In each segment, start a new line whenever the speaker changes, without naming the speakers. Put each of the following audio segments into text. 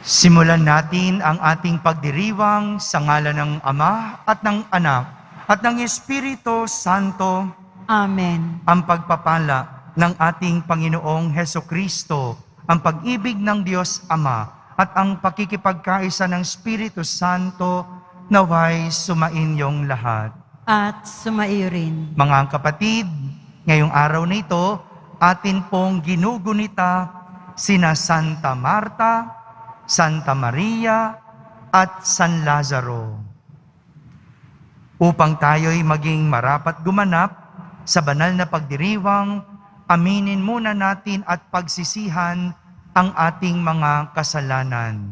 Simulan natin ang ating pagdiriwang sa ngalan ng Ama at ng Anak at ng Espiritu Santo.
Amen.
Ang pagpapala ng ating Panginoong Hesukristo, ang pag-ibig ng Diyos Ama at ang pakikipagkaisa ng Espiritu Santo naway sumainyong lahat.
At sumaiyo rin.
Mga kapatid, ngayong araw na ito, atin pong ginugunita sina Santa Marta, Santa Maria, at San Lazaro. Upang tayo'y maging marapat gumanap sa banal na pagdiriwang, aminin muna natin at pagsisihan ang ating mga kasalanan.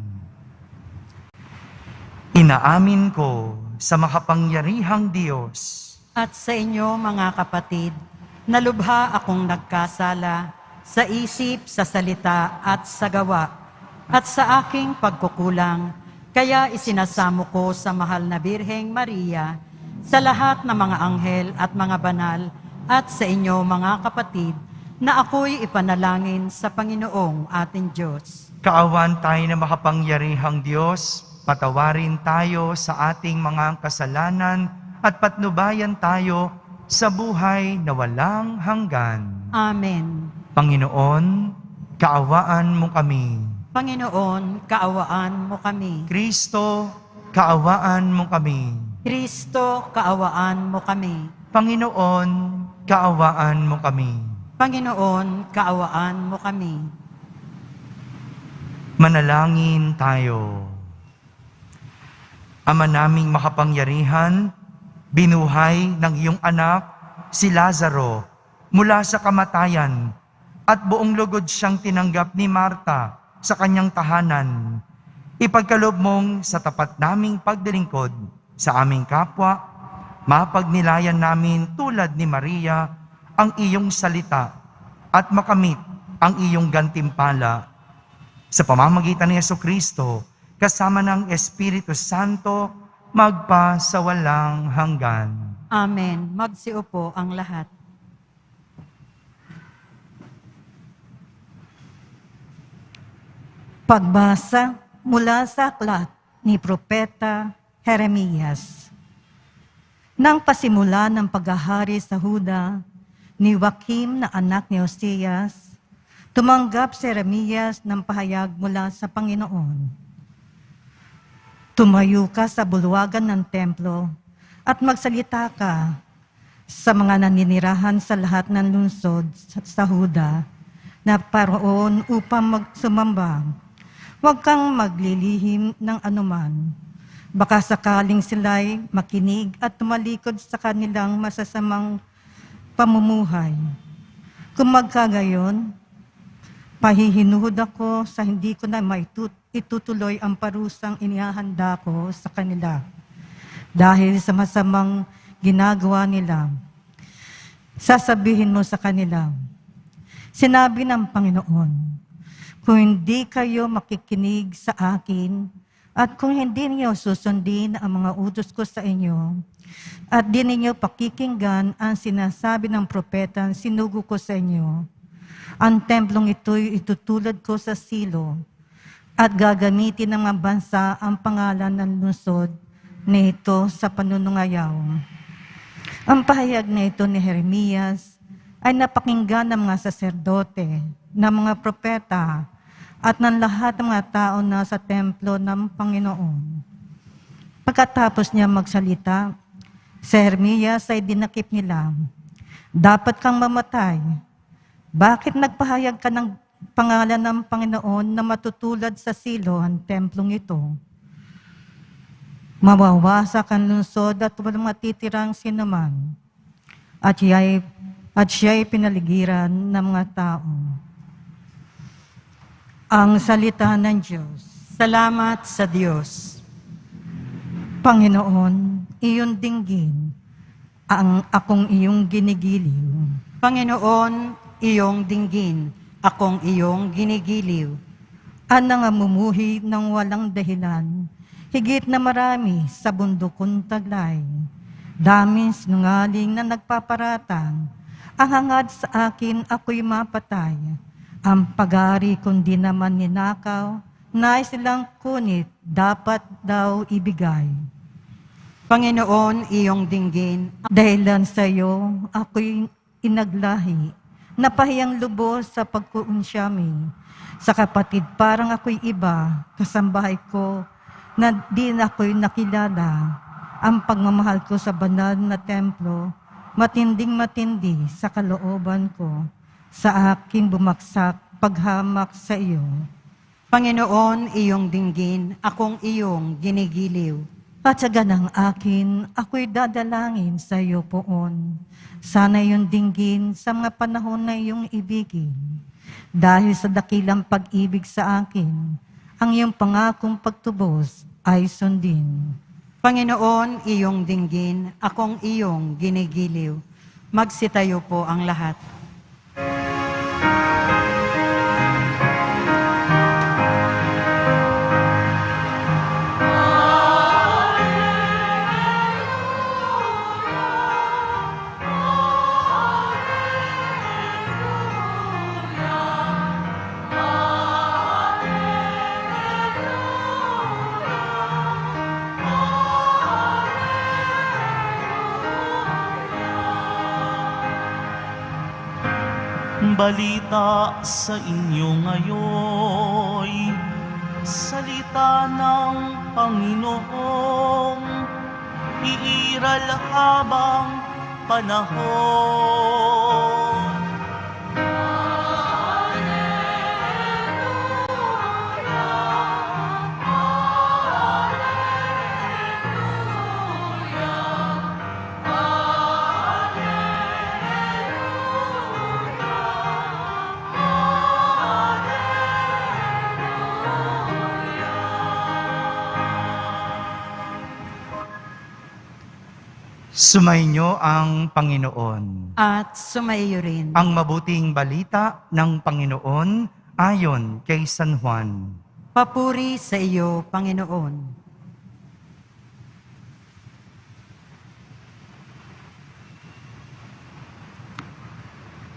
Inaamin ko sa makapangyarihang Diyos
At sa inyo mga kapatid, nalubha akong nagkasala sa isip, sa salita at sa gawa, at sa aking pagkukulang, kaya isinasamo ko sa mahal na Birheng Maria, sa lahat ng mga anghel at mga banal, at sa inyo mga kapatid, na ako'y ipanalangin sa Panginoong ating Diyos.
Kaawan tayo na makapangyarihang Diyos, patawarin tayo sa ating mga kasalanan at patnubayan tayo sa buhay na walang hanggan.
Amen.
Panginoon, kaawaan mo kami.
Panginoon, kaawaan mo kami.
Kristo, kaawaan mo kami.
Kristo, kaawaan mo kami.
Panginoon, kaawaan mo kami.
Panginoon, kaawaan mo kami.
Manalangin tayo. Ama naming makapangyarihan, binuhay ng iyong anak, si Lazaro, mula sa kamatayan, at buong lugod siyang tinanggap ni Marta sa kanyang tahanan. Ipagkaloob mong sa tapat naming pagdilingkod sa aming kapwa, mapagnilayan namin tulad ni Maria ang iyong salita at makamit ang iyong gantimpala. Sa pamamagitan ni Jesucristo, kasama ng Espiritu Santo, magpa sa walang hanggan.
Amen. Magsiupo ang lahat. Pagbasa mula sa aklat ni Propeta Jeremias. Nang pasimula ng paghahari sa Huda ni Joaquim na anak ni Osias, tumanggap si Jeremias ng pahayag mula sa Panginoon. Tumayo ka sa bulwagan ng templo at magsalita ka sa mga naninirahan sa lahat ng lungsod sa Huda na paroon upang magsumamba. Huwag kang maglilihim ng anuman. Baka sakaling sila'y makinig at tumalikod sa kanilang masasamang pamumuhay. Kung magkagayon, pahihinuhod ako sa hindi ko na itutuloy ang parusang inihahanda ko sa kanila. Dahil sa masamang ginagawa nila, sasabihin mo sa kanila, sinabi ng Panginoon, kung hindi kayo makikinig sa akin, at kung hindi niyo susundin ang mga utos ko sa inyo, at di ninyo pakikinggan ang sinasabi ng propeta sinugo ko sa inyo, ang templong ito'y itutulad ko sa silo, at gagamitin ng mga bansa ang pangalan ng lungsod nito sa panunungayaw. Ang pahayag na ito ni Jeremias ay napakinggan ng mga saserdote, ng mga propeta, at ng lahat ng mga tao na sa templo ng Panginoon. Pagkatapos niya magsalita, si Jeremias ay dinakip nila, dapat kang mamatay. Bakit nagpahayag ka ng pangalan ng Panginoon na matutulad sa silo ang templong ito? Mawawasak ang lungsod at walang matitirang sinuman, at siya'y pinaligiran ng mga tao. Ang salita ng Diyos. Salamat sa Diyos. Panginoon, iyong dinggin ang akong iyong ginigiliw. Panginoon, iyong dinggin akong iyong ginigiliw. Ang nangamumuhi ng walang dahilan, higit na marami sa bundokong taglay. Daming sinungaling na nagpaparatang, ang hangad sa akin ako'y mapatay. Ang pag-ari kundi naman ninakaw, nais silang kunit, dapat daw ibigay.
Panginoon, iyong dinggin,
Dahilan sa iyo, ako'y inaglahi, napahiyang lubos sa pagkuunsyami. Sa kapatid, parang ako'y iba, kasambahay ko, na di na ako'y nakilala. Ang pagmamahal ko sa banal na templo, matinding-matindi sa kalooban ko, sa aking bumaksak paghamak sa iyo.
Panginoon, iyong dinggin, akong iyong ginigiliw.
At sa ganang akin, ako'y dadalangin sa iyo poon. Sana iyong dinggin sa mga panahon na iyong ibigin. Dahil sa dakilang pag-ibig sa akin, ang iyong pangakong pagtubos ay sundin.
Panginoon, iyong dinggin, akong iyong ginigiliw. Magsitayo po ang lahat.
Balita sa inyo ngayon, salita ng Panginoong iiral habang panahon.
Sumainyo ang Panginoon.
At sumaiyo rin.
Ang mabuting balita ng Panginoon ayon kay San Juan.
Papuri sa iyo, Panginoon.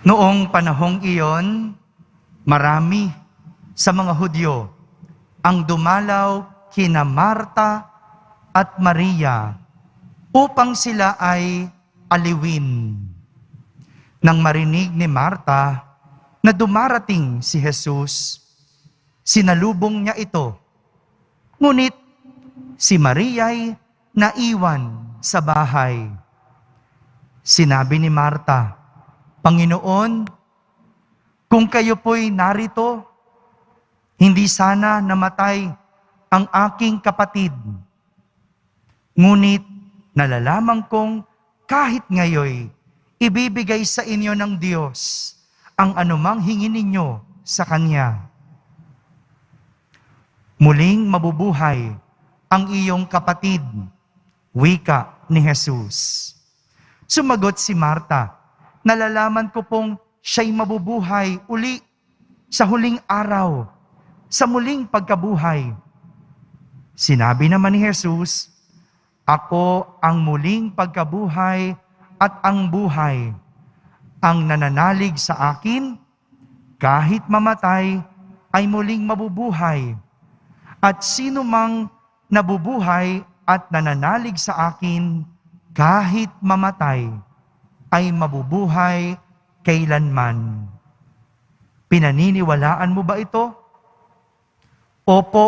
Noong panahong iyon, marami sa mga Hudyo ang dumalaw kina Marta at Maria upang sila ay aliwin. Nang marinig ni Marta na dumarating si Jesus, sinalubong niya ito. Ngunit si Maria'y naiwan sa bahay. Sinabi ni Marta, Panginoon, kung kayo po'y narito, hindi sana namatay ang aking kapatid. Ngunit nalalaman kong kahit ngayoy, ibibigay sa inyo ng Diyos ang anumang hingin ninyo sa Kanya. Muling mabubuhay ang iyong kapatid, wika ni Jesus. Sumagot si Marta, nalalaman ko pong siya'y mabubuhay uli sa huling araw, sa muling pagkabuhay. Sinabi naman ni Jesus, Ako ang muling pagkabuhay at ang buhay. Ang nananalig sa akin, kahit mamatay, ay muling mabubuhay. At sino mang nabubuhay at nananalig sa akin, kahit mamatay, ay mabubuhay kailanman. Pinaniniwalaan mo ba ito? Opo,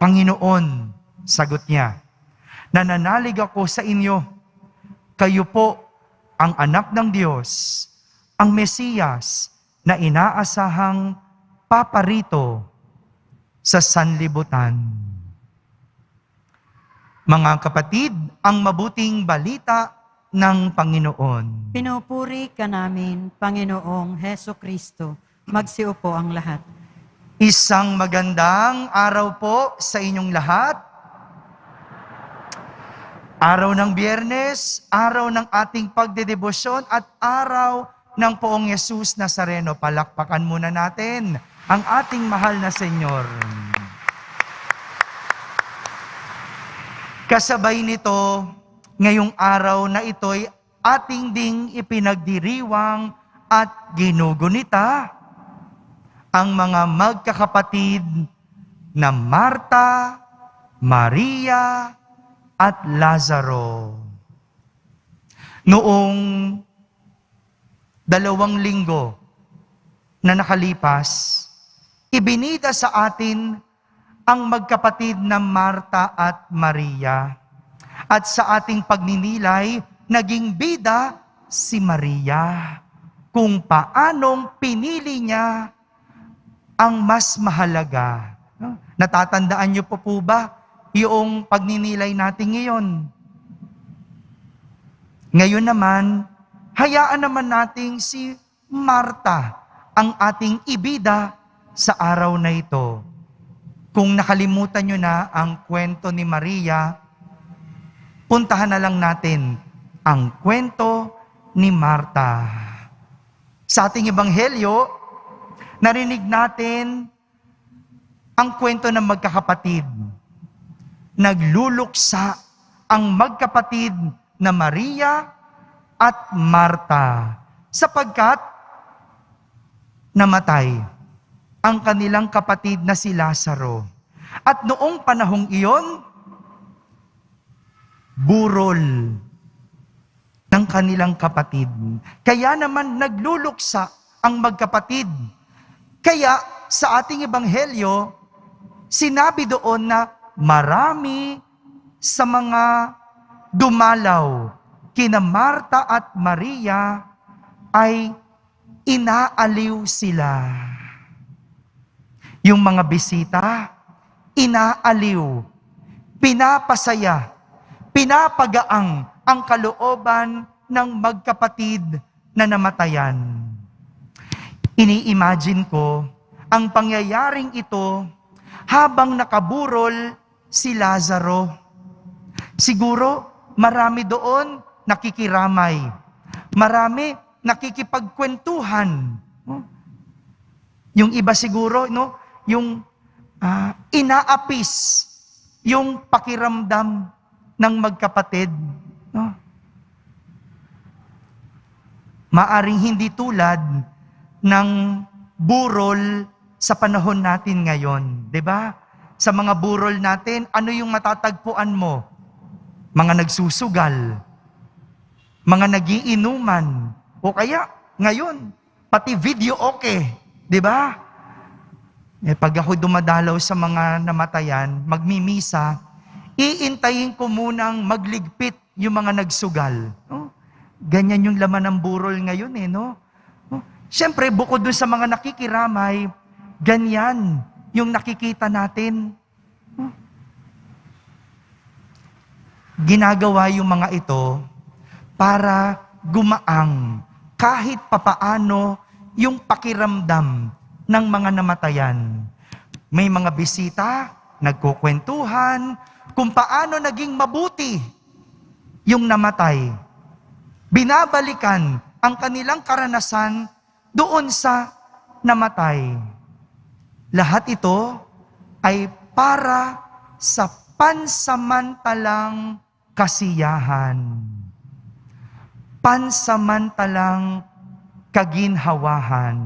Panginoon, sagot niya. Nananalig ako sa inyo. Kayo po ang anak ng Diyos, ang Mesiyas na inaasahang paparito sa sanlibutan. Mga kapatid, ang mabuting balita ng Panginoon.
Pinupuri ka namin, Panginoong Heso Kristo. Magsiupo ang lahat.
Isang magandang araw po sa inyong lahat. Araw ng Biyernes, araw ng ating pagdedebosyon at araw ng Poong Yesus Nazareno. Palakpakan muna natin ang ating mahal na Senyor. Kasabay nito, ngayong araw na ito'y ating ding ipinagdiriwang at ginugunita ang mga magkakapatid na Marta, Maria, at Lazaro. Noong 2 linggo na nakalipas, ibinida sa atin ang magkapatid na Marta at Maria. At sa ating pagninilay, naging bida si Maria kung paanong pinili niya ang mas mahalaga. No? Natatandaan niyo po ba yung pagninilay natin ngayon? Ngayon naman, hayaan naman nating si Marta ang ating ibida sa araw na ito. Kung nakalimutan niyo na ang kwento ni Maria, puntahan na lang natin ang kwento ni Marta. Sa ating ebanghelyo, narinig natin ang kwento ng magkakapatid. Nagluluksa ang magkapatid na Maria at Marta sapagkat namatay ang kanilang kapatid na si Lazaro. At noong panahong iyon, burol ng kanilang kapatid. Kaya naman nagluluksa ang magkapatid. Kaya sa ating ebanghelyo, sinabi doon na marami sa mga dumalaw kina Marta at Maria ay inaaliw sila. Yung mga bisita, inaaliw, pinapasaya, pinapagaang ang kalooban ng magkapatid na namatayan. Ini-imagine ko ang pangyayaring ito habang nakaburol si Lazaro. Siguro marami doon nakikiramay, marami nakikipagkwentuhan. Yung iba siguro, yung inaapis yung pakiramdam ng magkapatid. Maaring hindi tulad ng burol sa panahon natin ngayon. 'Di ba? Sa mga burol natin, ano yung matatagpuan mo? Mga nagsusugal, mga nagiinuman, o kaya ngayon, pati video okay. 'Di ba? Pag ako dumadalaw sa mga namatayan, magmimisa, iintayin ko munang magligpit yung mga nagsugal. Ganyan yung laman ng burol ngayon no? Siyempre, bukod dun sa mga nakikiramay, ganyan yung nakikita natin. Ginagawa yung mga ito para gumaang kahit papaano yung pakiramdam ng mga namatayan. May mga bisita, nagkukwentuhan, kung paano naging mabuti yung namatay. Binabalikan ang kanilang karanasan doon sa namatay. Lahat ito ay para sa pansamantalang kasiyahan. Pansamantalang kaginhawahan.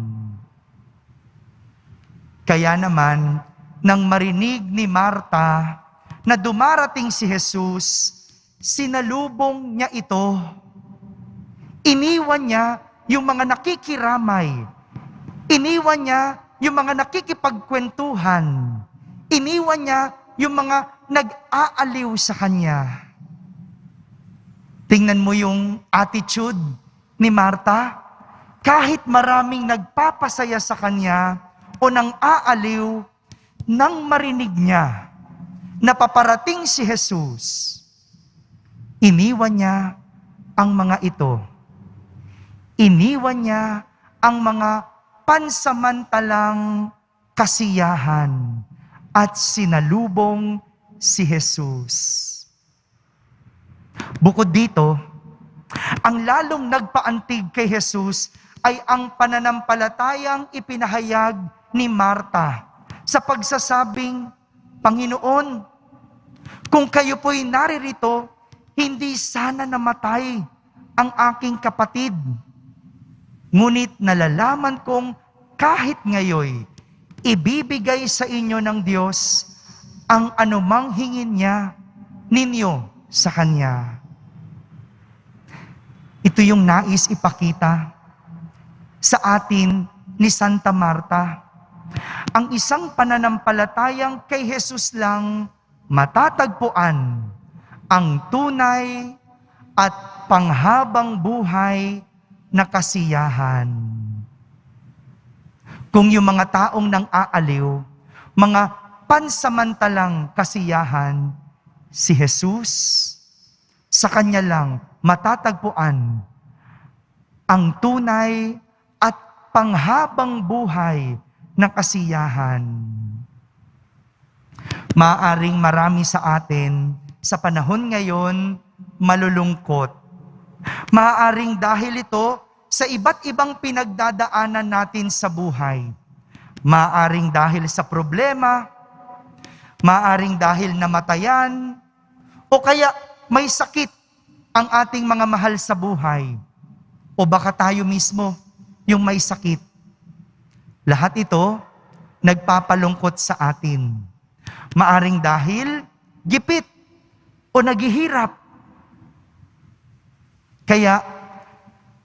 Kaya naman, nang marinig ni Marta na dumarating si Jesus, sinalubong niya ito. Iniwan niya yung mga nakikiramay. Iniwan niya yung mga nakikipagkwentuhan. Iniwan niya yung mga nag-aaliw sa kanya. Tingnan mo yung attitude ni Marta. Kahit maraming nagpapasaya sa kanya o nang aaliw, nang marinig niya na paparating si Jesus, iniwan niya ang mga ito. Iniwan niya ang mga pansamantalang kasiyahan at sinalubong si Jesus. Bukod dito, ang lalong nagpaantig kay Jesus ay ang pananampalatayang ipinahayag ni Marta sa pagsasabing, Panginoon, kung kayo po'y naririto, hindi sana namatay ang aking kapatid. Ngunit nalalaman kong kahit ngayon, ibibigay sa inyo ng Diyos ang anumang hingin niya ninyo sa Kanya. Ito yung nais ipakita sa atin ni Santa Marta. Ang isang pananampalatayang kay Jesus lang matatagpuan ang tunay at panghabang buhay na kasiyahan. Kung yung mga taong nang aaliw, mga pansamantalang kasiyahan, si Jesus, sa Kanya lang matatagpuan ang tunay at panghabang buhay na kasiyahan. Maaring marami sa atin sa panahon ngayon malulungkot. Maaring dahil ito sa iba't ibang pinagdadaanan natin sa buhay. Maaring dahil sa problema, maaring dahil namatayan, o kaya may sakit ang ating mga mahal sa buhay. O baka tayo mismo yung may sakit. Lahat ito nagpapalungkot sa atin. Maaring dahil gipit o naghihirap. Kaya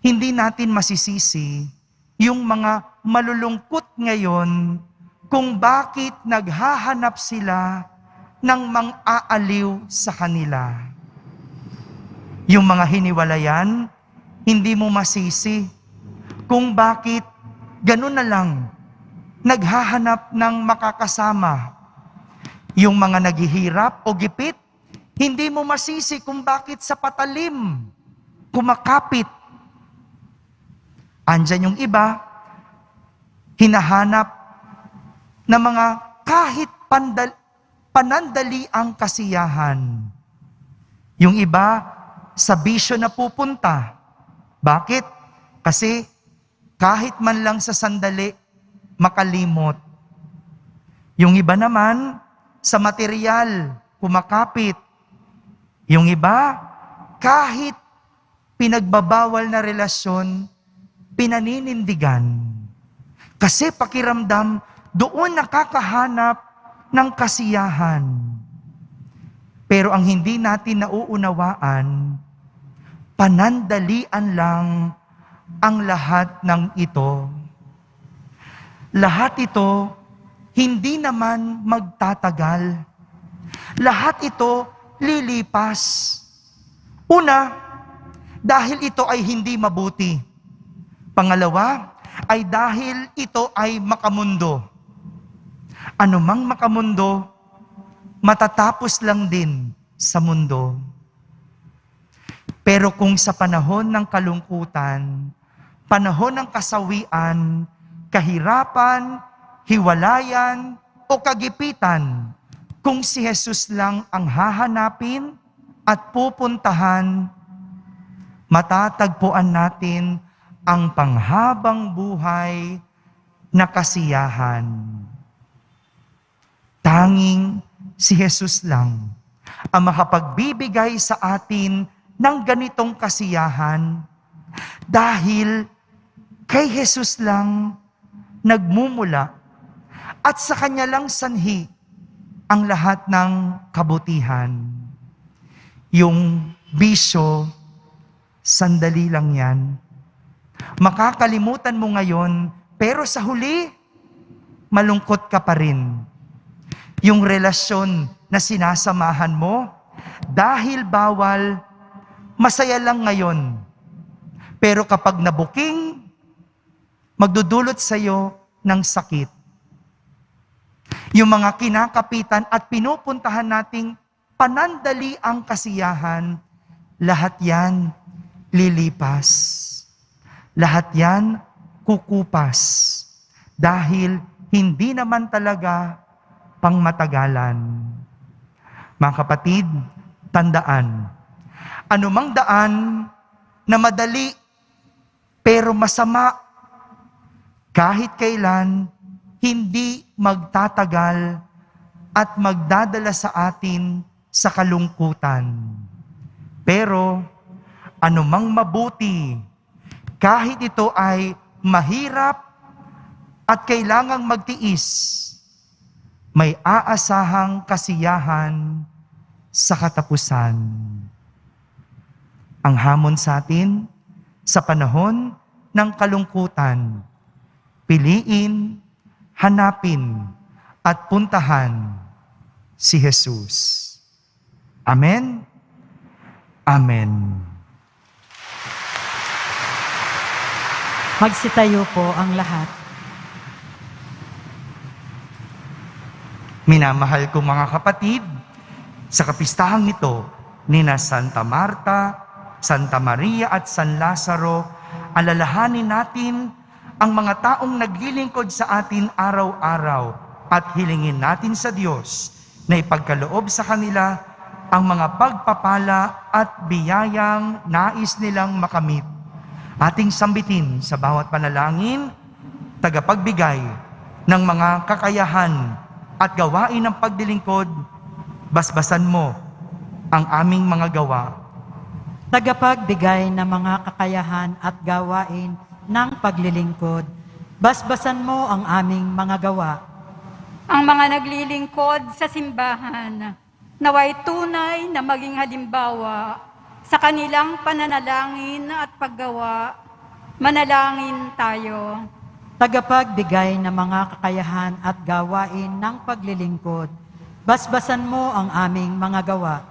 hindi natin masisisi yung mga malulungkot ngayon kung bakit naghahanap sila ng mang-aaliw sa kanila. Yung mga hiniwalayan, hindi mo masisi kung bakit ganun na lang naghahanap ng makakasama. Yung mga naghihirap o gipit, hindi mo masisi kung bakit sa patalim kumakapit. Andyan yung iba, hinahanap na mga kahit panandaliang kasiyahan. Yung iba, sa bisyo na pupunta. Bakit? Kasi kahit man lang sa sandali, makalimot. Yung iba naman, sa material, kumakapit. Yung iba, kahit pinagbabawal na relasyon, pinaninindigan. Kasi pakiramdam, doon nakakahanap ng kasiyahan. Pero ang hindi natin nauunawaan, panandalian lang ang lahat ng ito. Lahat ito, hindi naman magtatagal. Lahat ito, lilipas. Una, dahil ito ay hindi mabuti. Pangalawa, ay dahil ito ay makamundo. Anumang makamundo, matatapos lang din sa mundo. Pero kung sa panahon ng kalungkutan, panahon ng kasawian, kahirapan, hiwalayan, o kagipitan, kung si Jesus lang ang hahanapin at pupuntahan, matatagpuan natin ang panghabang buhay na kasiyahan. Tanging si Jesus lang ang makapagbibigay sa atin ng ganitong kasiyahan dahil kay Jesus lang nagmumula at sa Kanya lang sanhi ang lahat ng kabutihan. Yung bisyo, sandali lang yan. Makakalimutan mo ngayon, pero sa huli, malungkot ka pa rin. Yung relasyon na sinasamahan mo, dahil bawal, masaya lang ngayon. Pero kapag nabuking, magdudulot sa'yo ng sakit. Yung mga kinakapitan at pinupuntahan nating panandali ang kasiyahan, lahat yan lilipas. Lahat yan kukupas. Dahil hindi naman talaga pangmatagalan. Mga kapatid, tandaan, anumang daan na madali pero masama, kahit kailan, hindi magtatagal at magdadala sa atin sa kalungkutan. Pero anumang mabuti, kahit ito ay mahirap at kailangang magtiis, may aasahang kasiyahan sa katapusan. Ang hamon sa atin sa panahon ng kalungkutan, piliin, hanapin, at puntahan si Jesus. Amen? Amen.
Magsitayo po ang lahat.
Minamahal kong mga kapatid, sa kapistahang nito, nina Santa Marta, Santa Maria at San Lazaro, alalahanin natin ang mga taong naglilingkod sa atin araw-araw at hilingin natin sa Diyos na ipagkaloob sa kanila ang mga pagpapala at biyayang nais nilang makamit. Ating sambitin sa bawat panalangin, tagapagbigay ng mga kakayahan at gawain ng paglilingkod, basbasan mo ang aming mga gawa.
Tagapagbigay ng mga kakayahan at gawain ng paglilingkod, basbasan mo ang aming mga gawa.
Ang mga naglilingkod sa simbahan, naway tunay na maging halimbawa sa kanilang pananalangin at paggawa. Manalangin tayo.
Tagapagbigay ng mga kakayahan at gawain ng paglilingkod, basbasan mo ang aming mga gawa.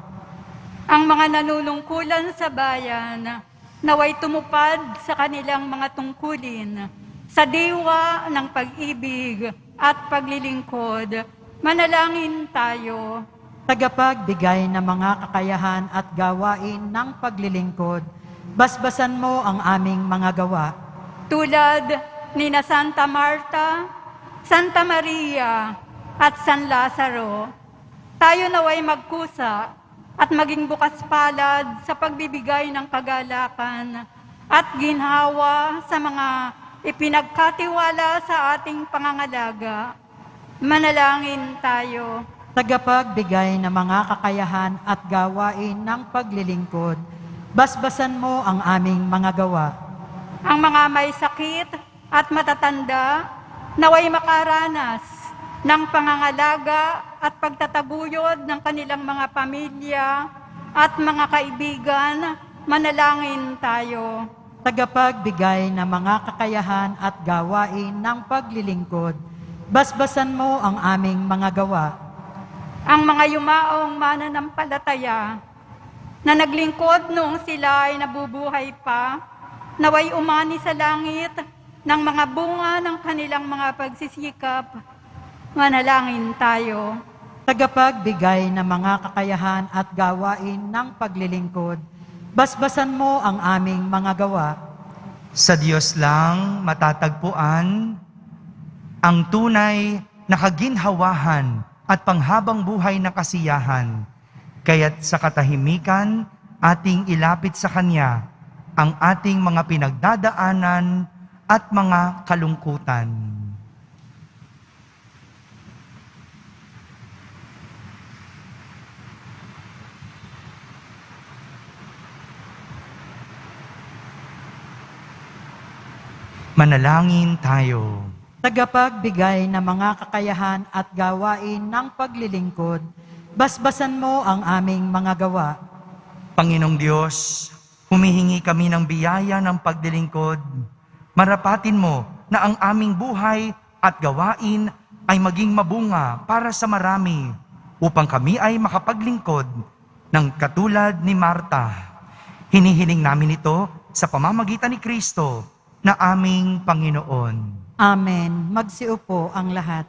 Ang mga nanunungkulan sa bayan, naway tumupad sa kanilang mga tungkulin, sa diwa ng pag-ibig at paglilingkod. Manalangin tayo.
Tagapagbigay ng mga kakayahan at gawain ng paglilingkod, basbasan mo ang aming mga gawa.
Tulad ni na Santa Marta, Santa Maria, at San Lazaro, tayo naway magkusa at maging bukas palad sa pagbibigay ng kagalakan at ginhawa sa mga ipinagkatiwala sa ating pangangalaga. Manalangin tayo.
Tagapagbigay ng mga kakayahan at gawain ng paglilingkod, basbasan mo ang aming mga gawa.
Ang mga may sakit at matatanda, naway makaranas ng pangangalaga at pagtataguyod ng kanilang mga pamilya at mga kaibigan. Manalangin tayo.
Tagapagbigay ng mga kakayahan at gawain ng paglilingkod, basbasan mo ang aming mga gawa.
Ang mga yumaong mananampalataya na naglingkod noong sila ay nabubuhay pa, naway umani sa langit ng mga bunga ng kanilang mga pagsisikap. Manalangin tayo.
Tagapagbigay ng mga kakayahan at gawain ng paglilingkod, basbasan mo ang aming mga gawa.
Sa Diyos lang matatagpuan ang tunay na kaginhawahan at panghabang buhay na kasiyahan. Kaya't sa katahimikan, ating ilapit sa Kanya ang ating mga pinagdadaanan at mga kalungkutan. Manalangin tayo.
Tagapagbigay ng mga kakayahan at gawain ng paglilingkod, basbasan mo ang aming mga gawa.
Panginoong Diyos, humihingi kami ng biyaya ng paglilingkod. Marapatin mo na ang aming buhay at gawain ay maging mabunga para sa marami upang kami ay makapaglingkod ng katulad ni Marta. Hinihiling namin ito sa pamamagitan ni Kristo na aming Panginoon.
Amen. Magsiupo ang lahat.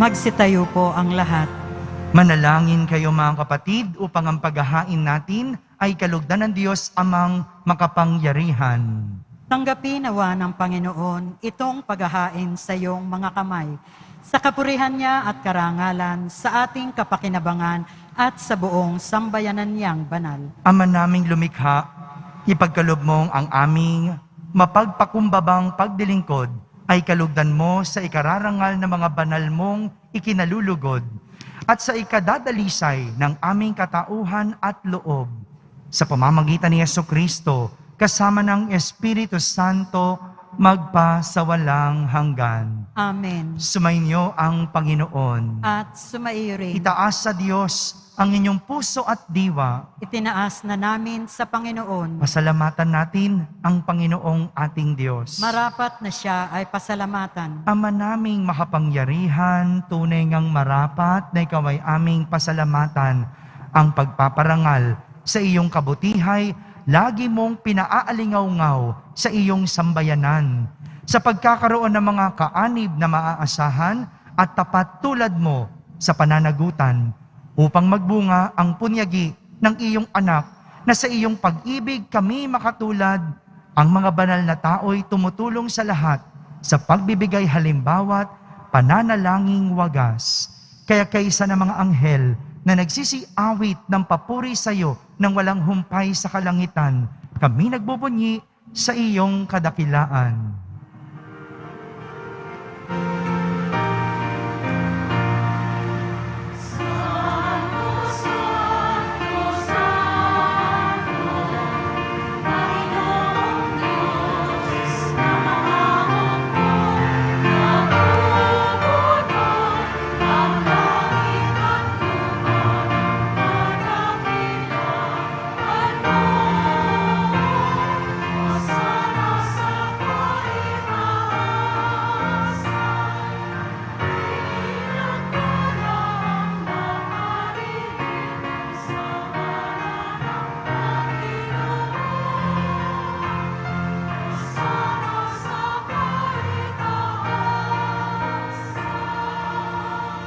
Magsitayo po ang lahat.
Manalangin kayo mga kapatid upang ang paghahain natin ay kalugdan ng Diyos amang makapangyarihan.
Tanggapin nawa ng Panginoon itong paghahain sa iyong mga kamay, sa kapurihan niya at karangalan, sa ating kapakinabangan at sa buong sambayanan niyang banal.
Ama naming lumikha, ipagkalob mong ang aming mapagpakumbabang pagdilingkod ay kalugdan mo sa ikararangal na mga banal mong ikinalulugod at sa ikadadalisay ng aming katauhan at loob. Sa pamamagitan ni Jesucristo, kasama ng Espiritu Santo, magpasawalang hanggan.
Amen.
Sumainyo ang Panginoon.
At sumaiyo rin.
Itaas sa Diyos ang inyong puso at diwa.
Itinaas na namin sa Panginoon.
Pasalamatan natin ang Panginoong ating Diyos.
Marapat na siya ay pasalamatan.
Ama naming makapangyarihan, tunay ngang marapat na ikaw ay aming pasalamatan. Ang pagpaparangal sa iyong kabutihay, lagi mong pinaaalingaw-ngaw sa iyong sambayanan. Sa pagkakaroon ng mga kaanib na maaasahan at tapat tulad mo sa pananagutan, upang magbunga ang punyagi ng iyong anak na sa iyong pag-ibig kami makatulad, ang mga banal na tao'y tumutulong sa lahat sa pagbibigay halimbawa't pananalangin wagas. Kaya kaysa ng mga anghel na nagsisiawit ng papuri sa iyo nang walang humpay sa kalangitan, kami nagbubunyi sa iyong kadakilaan.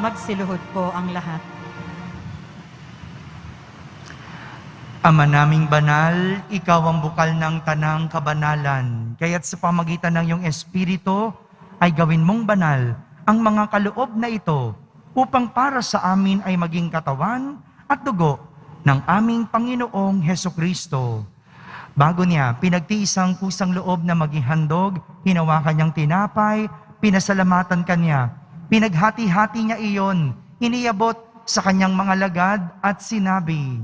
Magsiluhod po ang lahat.
Ama naming banal, ikaw ang bukal ng tanang kabanalan. Kaya't sa pamagitan ng iyong Espiritu, ay gawin mong banal ang mga kaloob na ito upang para sa amin ay maging katawan at dugo ng aming Panginoong Hesukristo. Bago niya, pinagtiis ang kusang loob na maging handog, hinawakan niyang tinapay, pinasalamatan kanya, pinaghati-hati niya iyon, iniyabot sa kanyang mga lagad at sinabi,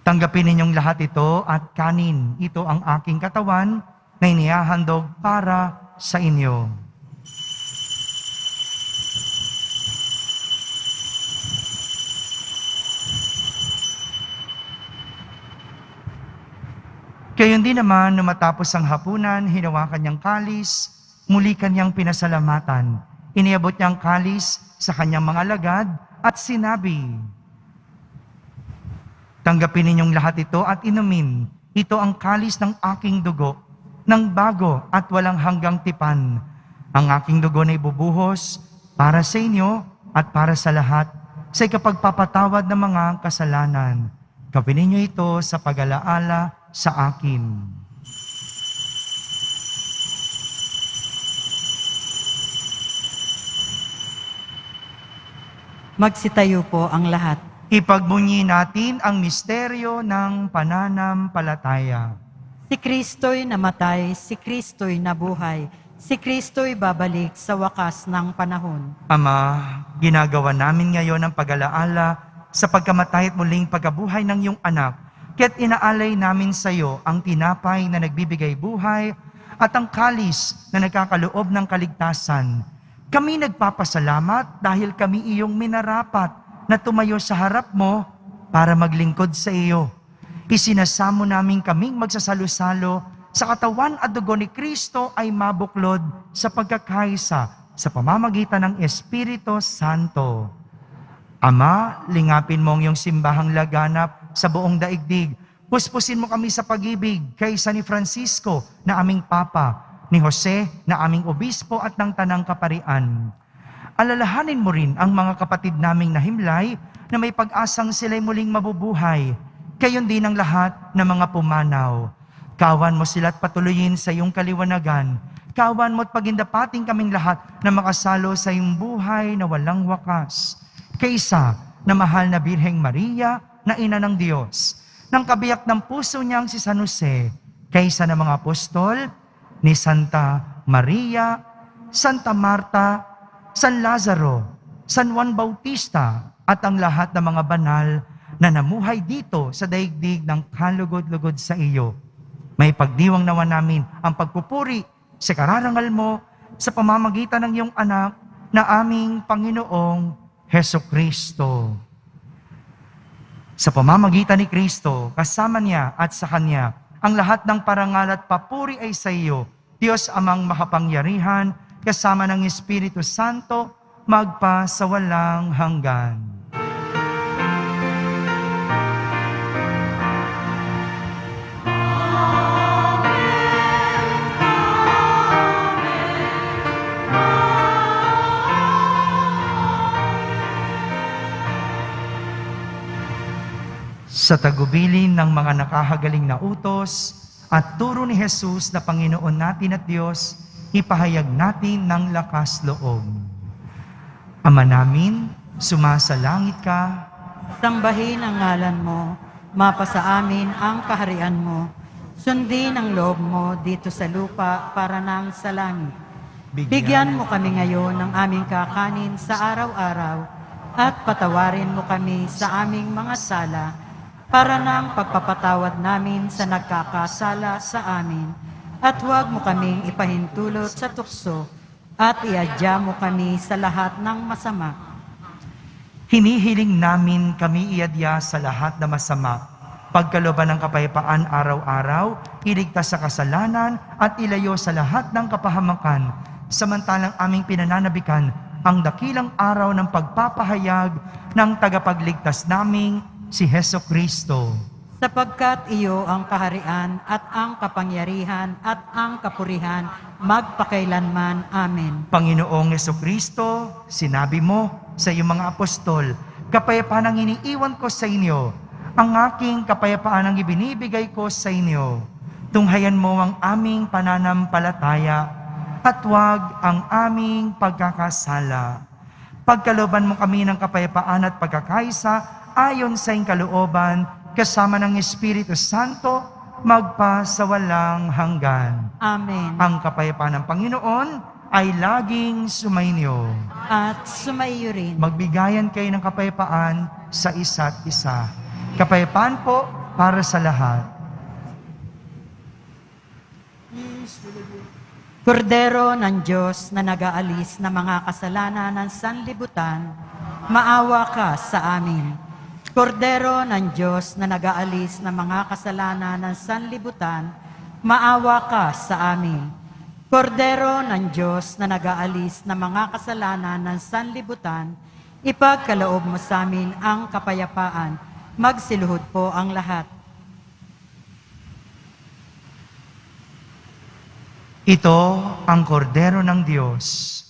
"Tanggapin ninyong lahat ito at kanin. Ito ang aking katawan na inihahandog para sa inyo." Gayon din naman, nung matapos ang hapunan, hinawakan niyang kalis, muli kanyang pinasalamatan. Iniabot niyang kalis sa kanyang mga lagad at sinabi, "Tanggapin ninyong lahat ito at inumin. Ito ang kalis ng aking dugo, ng bago at walang hanggang tipan. Ang aking dugo na ibubuhos para sa inyo at para sa lahat sa ikapagpapatawad ng mga kasalanan. Gawin ninyo ito sa pag-alaala sa akin."
Magsitayo po ang lahat.
Ipagbunyi natin ang misteryo ng pananampalataya.
Si Kristo'y namatay, si Kristo'y nabuhay, si Kristo'y babalik sa wakas ng panahon.
Ama, ginagawa namin ngayon ang pag-alaala sa pagkamatay at muling pagkabuhay ng iyong anak, kaya't inaalay namin sa iyo ang tinapay na nagbibigay buhay at ang kalis na nagkakaloob ng kaligtasan. Kami nagpapasalamat dahil kami iyong minarapat na tumayo sa harap mo para maglingkod sa iyo. Isinasamo namin kaming magsasalo-salo sa katawan at dugo ni Kristo ay mabuklod sa pagkakaisa sa pamamagitan ng Espiritu Santo. Ama, lingapin mo ang iyong simbahang laganap sa buong daigdig. Puspusin mo kami sa pag-ibig kaysa ni Francisco na aming Papa, ni Jose na aming Obispo at ng Tanang Kaparian. Alalahanin mo rin ang mga kapatid naming nahimlay na may pag-asang sila'y muling mabubuhay. Gayon din ang lahat ng mga pumanaw. Kawan mo sila't patuloyin sa iyong kaliwanagan. Kawan mo at pagindapating kaming lahat na makasalo sa iyong buhay na walang wakas. Kaysa na mahal na Birheng Maria na ina ng Diyos, ng kabiyak ng puso niyang si San Jose, kaysa ng mga apostol, ni Santa Maria, Santa Marta, San Lazaro, San Juan Bautista, at ang lahat ng mga banal na namuhay dito sa daigdig ng kalugod-lugod sa iyo. May pagdiwang nawa namin ang pagpupuri sa kararangal mo sa pamamagitan ng iyong anak na aming Panginoong Hesukristo. Sa pamamagitan ni Kristo, kasama niya at sa Kanya, ang lahat ng parangal at papuri ay sa iyo, Diyos Amang makapangyarihan, kasama ng Espiritu Santo, magpa sa walang hanggan. Sa tagubilin ng mga nakahagaling na utos at turo ni Jesus na Panginoon natin at Diyos, ipahayag natin ng lakas loob. Ama namin, sumasalangit ka,
Sambahin ang ngalan mo, mapasa amin ang kaharian mo, sundin ang loob mo dito sa lupa para nang sa langit. Bigyan mo kami ngayon ng aming kakanin sa araw-araw at patawarin mo kami sa aming mga sala para nang pagpapatawad namin sa nagkakasala sa amin. At huwag mo kaming ipahintulot sa tukso at iadya mo kami sa lahat ng masama.
hinihiling namin kami iadya sa lahat na masama, pagkalooban ng kapayapaan araw-araw, iligtas sa kasalanan at ilayo sa lahat ng kapahamakan, samantalang aming pinananabikan ang dakilang araw ng pagpapahayag ng tagapagligtas naming si Hesukristo.
Sapagkat iyo ang kaharian at ang kapangyarihan at ang kapurihan magpakailanman. Amen.
Panginoong Hesukristo, sinabi mo sa iyong mga apostol, kapayapaan ang iniiwan ko sa inyo, ang aking kapayapaan ang ibinibigay ko sa inyo. Tunghayan mo ang aming pananampalataya at huwag ang aming pagkakasala. Pagkalooban mo kami ng kapayapaan at pagkakaisa ayon sa iyong kalooban, kasama ng Espiritu Santo, magpa sa walang hanggan.
Amen.
Ang kapayapaan ng Panginoon ay laging sumainyo.
At sumaiyo rin.
Magbigayan kayo ng kapayapaan sa isa't isa. Kapayapaan po para sa lahat.
Kordero ng Diyos na nag-aalis ng mga kasalanan ng sanlibutan, maawa ka sa amin. Kordero ng Diyos na nag-aalis ng mga kasalanan ng sanlibutan, maawa ka sa amin. Kordero ng Diyos na nag-aalis ng mga kasalanan ng sanlibutan, ipagkaloob mo sa amin ang kapayapaan. Magsiluhod po ang lahat.
Ito ang kordero ng Diyos.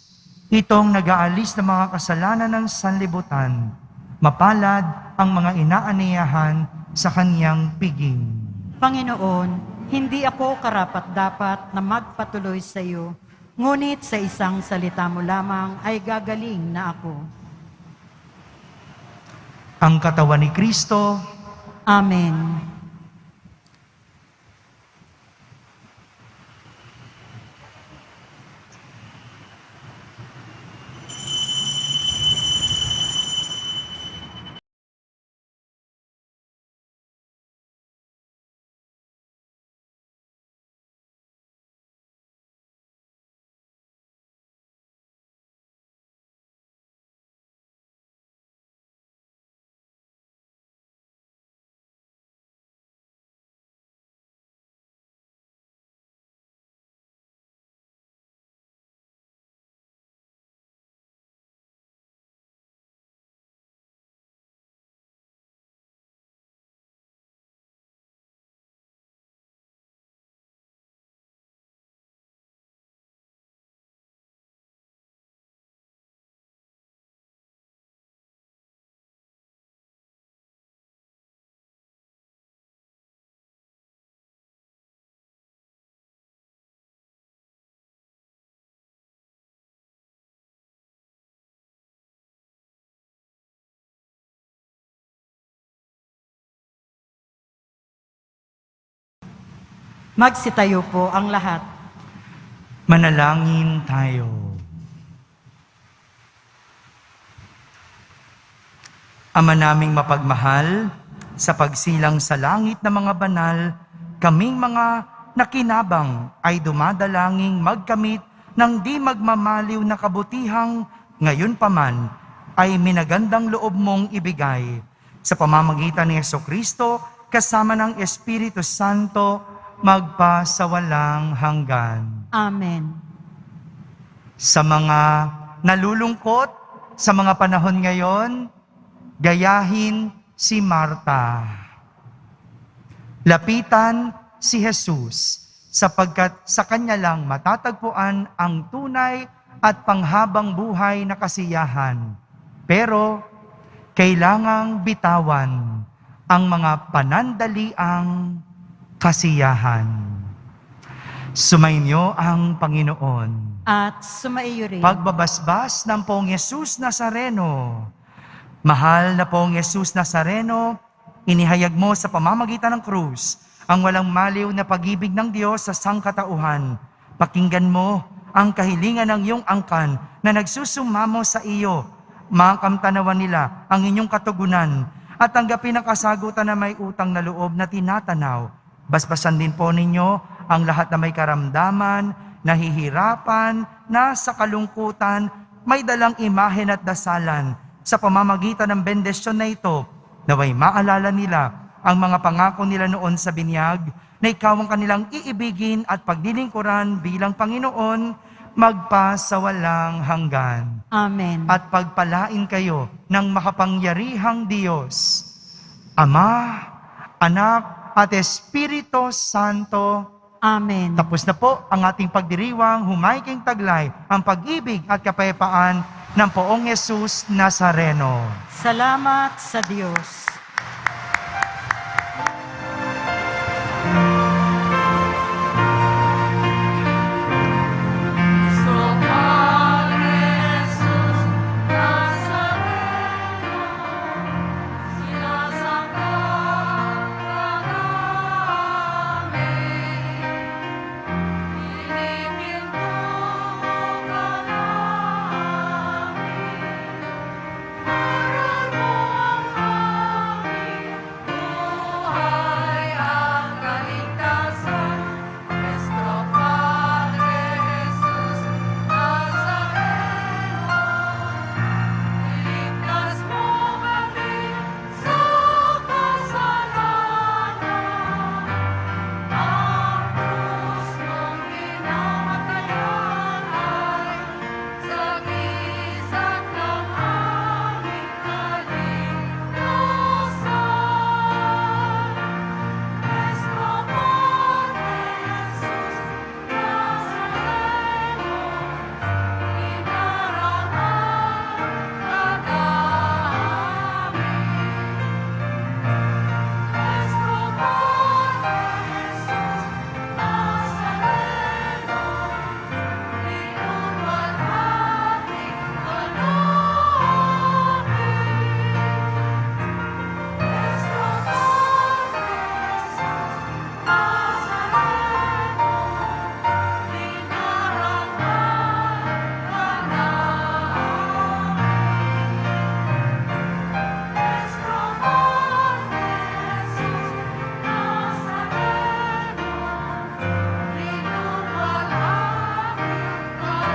Itong nag-aalis ng mga kasalanan ng sanlibutan. Mapalad ang mga inaaniyahan sa kanyang piging.
Panginoon, hindi ako karapat-dapat na magpatuloy sa iyo, ngunit sa isang salita mo lamang ay gagaling na ako.
Ang katawan ni Kristo,
Amen. Magsitayo po ang lahat.
Manalangin tayo. Ama naming mapagmahal, sa pagsilang sa langit na mga banal, kaming mga nakinabang ay dumadalangin magkamit ng di magmamaliw na kabutihang ngayon pa man ay minagandang loob mong ibigay. Sa pamamagitan ni Jesucristo, kasama ng Espiritu Santo, magpasawalang hanggan.
Amen.
Sa mga nalulungkot, sa mga panahon ngayon, gayahin si Marta. Lapitan si Jesus, sapagkat sa Kanya lang matatagpuan ang tunay at panghabang buhay na kasiyahan. Pero, kailangang bitawan ang mga panandaliang kasiyahan. Sumainyo ang Panginoon.
At sumaiyo rin.
Pagbabasbas ng Poong Jesus Nazareno. Mahal na Poong Jesus Nazareno, inihayag mo sa pamamagitan ng krus ang walang maliw na pag-ibig ng Diyos sa sangkatauhan. Pakinggan mo ang kahilingan ng iyong angkan na nagsusumamo sa iyo. Makamtanawan nila ang inyong katugunan at tanggapin ang kasagutan na may utang na loob na tinatanaw. Basbasan din po ninyo ang lahat na may karamdaman, nahihirapan, nasa kalungkutan, may dalang imahen at dasalan. Sa pamamagitan ng bendisyon na ito, naway maalala nila ang mga pangako nila noon sa binyag, na ikaw ang kanilang iibigin at paglilingkuran bilang Panginoon, magpasawalang hanggan.
Amen.
At pagpalain kayo ng makapangyarihang Diyos, Ama, Anak, at Espiritu Santo.
Amen.
Tapos na po ang ating pagdiriwang, humayking taglay ang pag-ibig at kapayapaan ng Poong Jesus Nazareno.
Salamat sa Diyos.